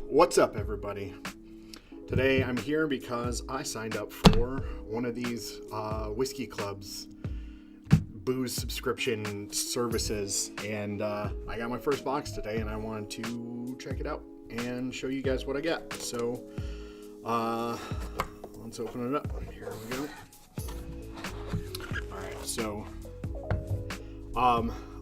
What's up, everybody? Today I'm here because I signed up for one of these whiskey clubs booze subscription services, and I got my first box today, and I wanted to check it out and show you guys what I got. So let's open it up. Here we go. Alright, so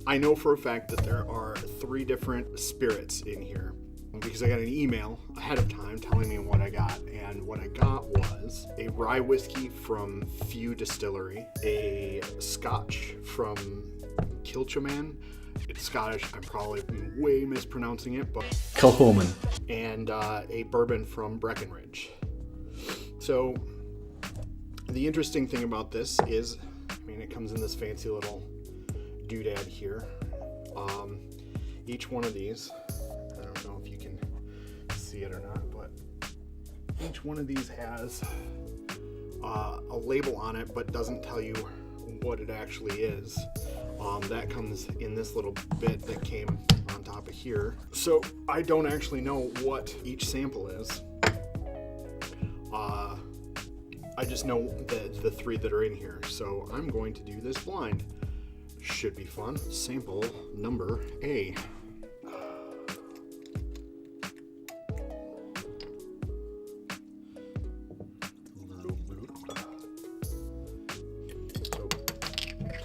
I know for a fact that there are 3 different spirits in here, because I got an email ahead of time telling me what I got, and what I got was a rye whiskey from Few Distillery, a scotch from Kilchoman. It's Scottish, I'm probably way mispronouncing it, but Kilchoman, and a bourbon from Breckenridge. So the interesting thing about this is, it comes in this fancy little doodad here. Each one of these, I don't know if you can see it or not, but each one of these has a label on it, but doesn't tell you what it actually is. That comes in this little bit that came on top of here. So I don't actually know what each sample is. I just know the 3 that are in here. So I'm going to do this blind. Should be fun. Sample number A.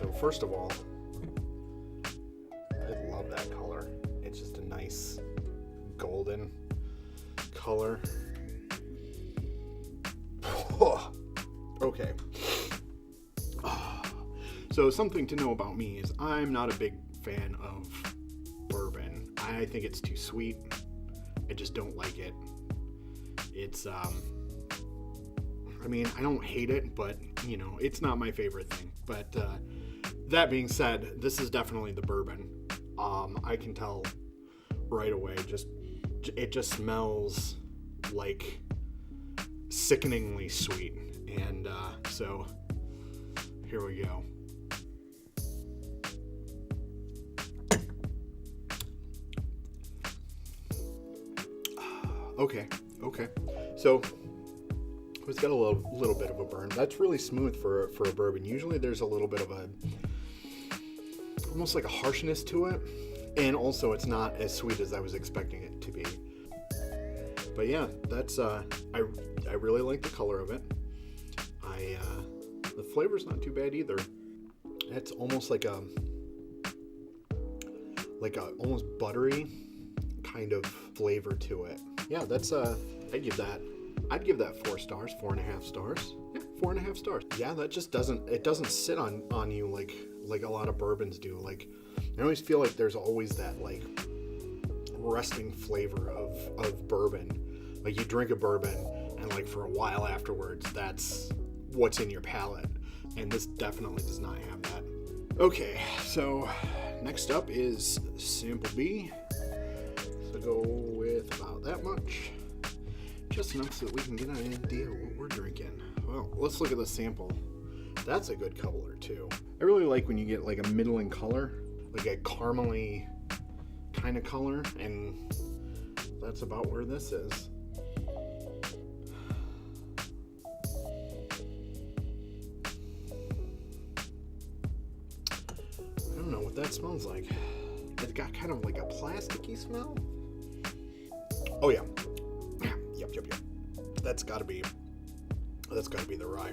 So first of all, I love that color. It's just a nice golden color. Okay. So something to know about me is I'm not a big fan of bourbon. I think it's too sweet. I just don't like it. It's, I don't hate it, but, it's not my favorite thing. But that being said, this is definitely the bourbon. I can tell right away, it just smells like sickeningly sweet. And so here we go. Okay. So it's got a little bit of a burn. That's really smooth for a bourbon. Usually there's a little bit of almost like a harshness to it, and also it's not as sweet as I was expecting it to be. But yeah, that's I really like the color of it. The flavor's not too bad either. It's almost like a almost buttery kind of flavor to it. Yeah, that's I'd give that 4 stars, 4.5 stars. Yeah, 4.5 stars. Yeah, that just doesn't sit on you like a lot of bourbons do. Like, I always feel like there's always that resting flavor of bourbon. Like, you drink a bourbon and for a while afterwards, that's what's in your palate. And this definitely does not have that. Okay, so next up is sample B. So go with about that much. Just enough so that we can get an idea of what we're drinking. Well, let's look at the sample. That's a good color too. I really like when you get a middling color, like a caramely kind of color, and that's about where this is. I don't know what that smells like. It's got kind of like a plasticky smell. Oh yeah. Yep. That's gotta be the rye.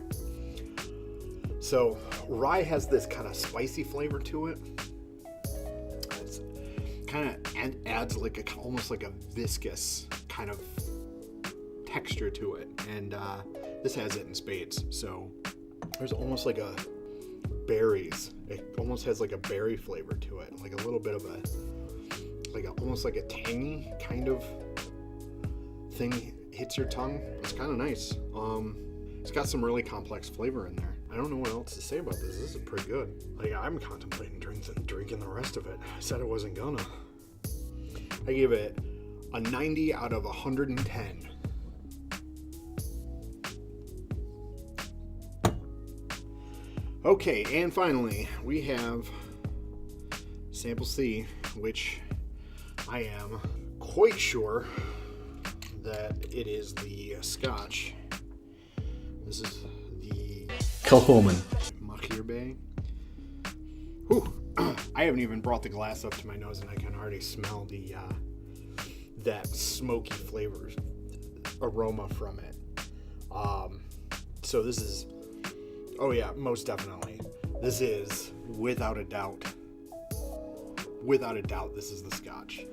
So rye has this kind of spicy flavor to it. It's kind of adds almost like a viscous kind of texture to it, and this has it in spades. So there's almost like a berries. It almost has like a berry flavor to it, like a little bit of almost like a tangy kind of thing hits your tongue. It's kind of nice. It's got some really complex flavor in there. I don't know what else to say about this. This is pretty good. I'm contemplating drinking the rest of it. I said I wasn't gonna. I gave it a 90 out of 110. Okay, and finally, we have sample C, which I am quite sure that it is the Scotch. This is the Kilchoman. Machir Bay. Whew. I haven't even brought the glass up to my nose, and I can already smell the that smoky flavor aroma from it. So this is, oh yeah, most definitely. This is without a doubt, this is the Scotch.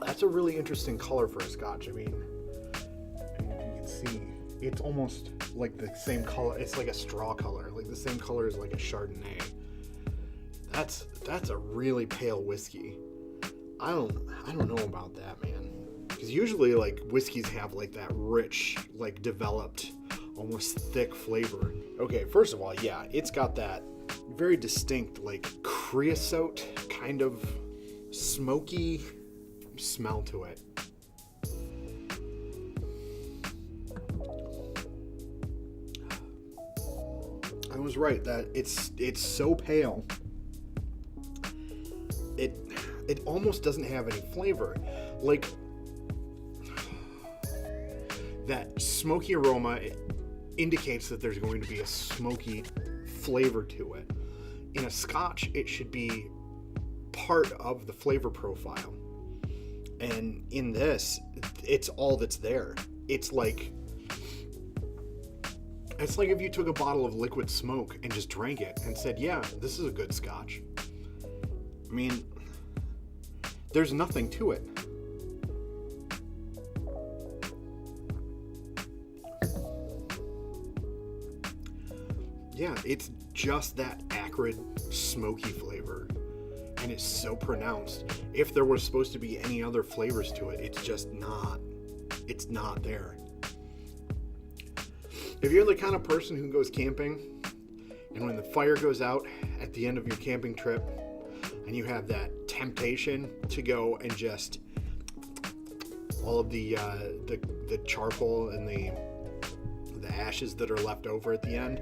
That's a really interesting color for a Scotch. I mean, you can see it's almost like the same color. It's like a straw color, like the same color as like a Chardonnay. That's a really pale whiskey. I don't know about that, man. Because usually like whiskeys have like that rich, like developed, almost thick flavor. Okay, first of all, yeah, it's got that very distinct like creosote kind of smoky smell to it. I was right that it's so pale. It almost doesn't have any flavor. Like that smoky aroma indicates that there's going to be a smoky flavor to it. In a Scotch, it should be part of the flavor profile. And in this, it's all that's there. It's like if you took a bottle of liquid smoke and just drank it and said, yeah, this is a good Scotch. I mean, there's nothing to it. Yeah, it's just that acrid, smoky flavor. And it's so pronounced. If there was supposed to be any other flavors to it, it's just not. It's not there. If you're the kind of person who goes camping, and when the fire goes out at the end of your camping trip, and you have that temptation to go and just all of the charcoal and the ashes that are left over at the end,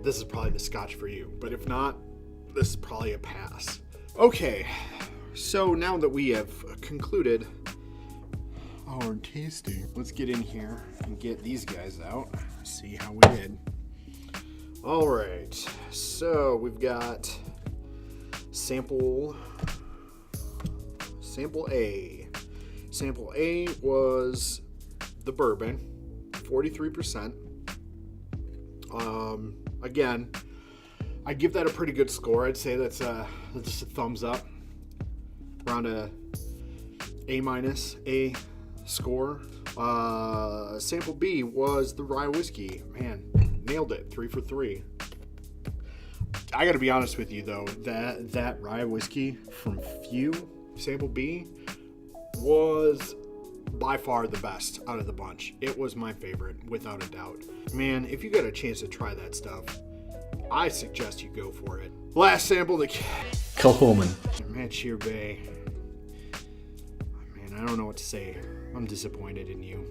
this is probably the Scotch for you. But if not, this is probably a pass. Okay, so now that we have concluded our tasting, let's get in here and get these guys out, see how we did. All right, so we've got sample A. Sample A was the bourbon, 43%. Again, I'd give that a pretty good score. I'd say that's just a thumbs up, around a A- score. Sample B was the rye whiskey. Man, nailed it, 3 for 3. I gotta be honest with you though, that rye whiskey from Few, Sample B, was by far the best out of the bunch. It was my favorite, without a doubt. Man, if you got a chance to try that stuff, I suggest you go for it. Last sample, the Kilchoman. Machir Bay. Man, I don't know what to say. I'm disappointed in you.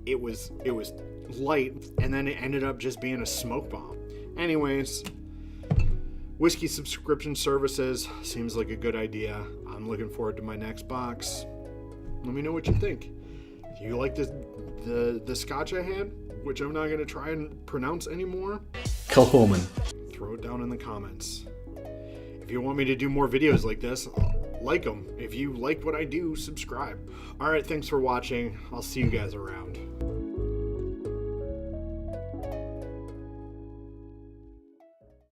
It was light, and then it ended up just being a smoke bomb. Anyways, whiskey subscription services seems like a good idea. I'm looking forward to my next box. Let me know what you think. If you like the Scotch I had, which I'm not going to try and pronounce anymore, Kilchoman. Throw it down in the comments. If you want me to do more videos like this, like them. If you like what I do, subscribe. All right, thanks for watching. I'll see you guys around.